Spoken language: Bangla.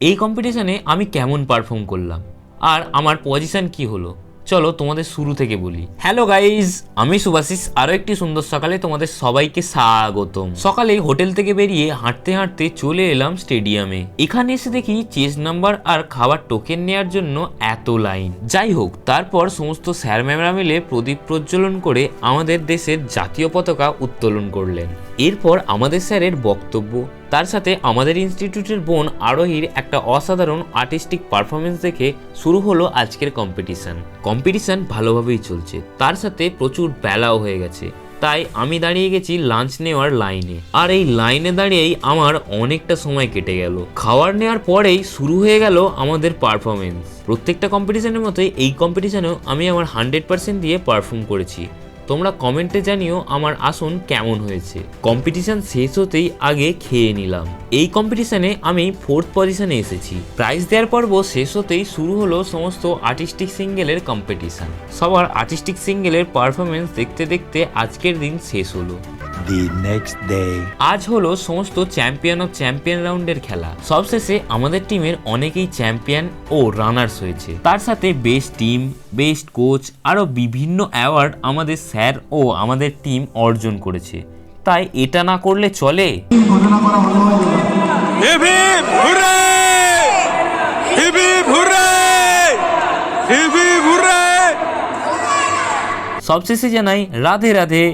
এই কম্পিটিশনে আমি কেমন পারফর্ম করলাম আর আমার পজিশন কি হলো, চলো তোমাদের শুরু থেকে বলি। হ্যালো গাইজ, আমি সুভাশিস, আরো একটি সুন্দর সকালে তোমাদের সবাইকে স্বাগতম। সকালে হোটেল থেকে বেরিয়ে হাঁটতে হাঁটতে চলে এলাম স্টেডিয়ামে। এখানে এসে দেখি চেস নাম্বার আর খাবার টোকেন নেওয়ার জন্য এত লাইন। যাই হোক, তারপর সমস্ত স্যার ম্যামরা মিলে প্রদীপ প্রজ্বলন করে আমাদের দেশের জাতীয় পতাকা উত্তোলন করলেন। এরপর আমাদের স্যারের বক্তব্য, তার সাথে আমাদের ইনস্টিটিউটের বোন আরোহীর একটা অসাধারণ আর্টিস্টিক পারফরমেন্স দেখে শুরু হলো আজকের কম্পিটিশন ভালোভাবেই চলছে, তার সাথে প্রচুর বেলাও হয়ে গেছে। তাই আমি দাঁড়িয়ে গেছি লাঞ্চ নেওয়ার লাইনে, আর এই লাইনে দাঁড়িয়েই আমার অনেকটা সময় কেটে গেল। খাবার নেওয়ার পরেই শুরু হয়ে গেল আমাদের পারফরমেন্স। প্রত্যেকটা কম্পিটিশনের মতোই এই কম্পিটিশনেও আমি আমার 100% দিয়ে পারফর্ম করেছি। তোমরা কমেন্টে জানিও আমার আসন কেমন হয়েছে। কম্পিটিশন শেষ হতেই আগে খেয়ে নিলাম। এই কম্পিটিশনে আমি 4th পজিশনে এসেছি। প্রাইজ দেওয়ার পর্ব শেষ হতেই শুরু হলো সমস্ত আর্টিস্টিক সিঙ্গেলের কম্পিটিশন। সবার আর্টিস্টিক সিঙ্গেলের পারফরমেন্স দেখতে দেখতে আজকের দিন শেষ হলো। আজ হলো সমস্ত চ্যাম্পিয়ন অফ চ্যাম্পিয়ন রাউন্ডের খেলা। সবশেষে আমাদের টিমের অনেকেই চ্যাম্পিয়ন ও রানার্স হয়েছে। তার সাথে বেস্ট টিম, বেস্ট কোচ আরও বিভিন্ন অ্যাওয়ার্ড আমাদের স্যার ও আমাদের টিম অর্জন করেছে। তাই এটা না করলে চলে। সবশেষে জানাই রাধে রাধে।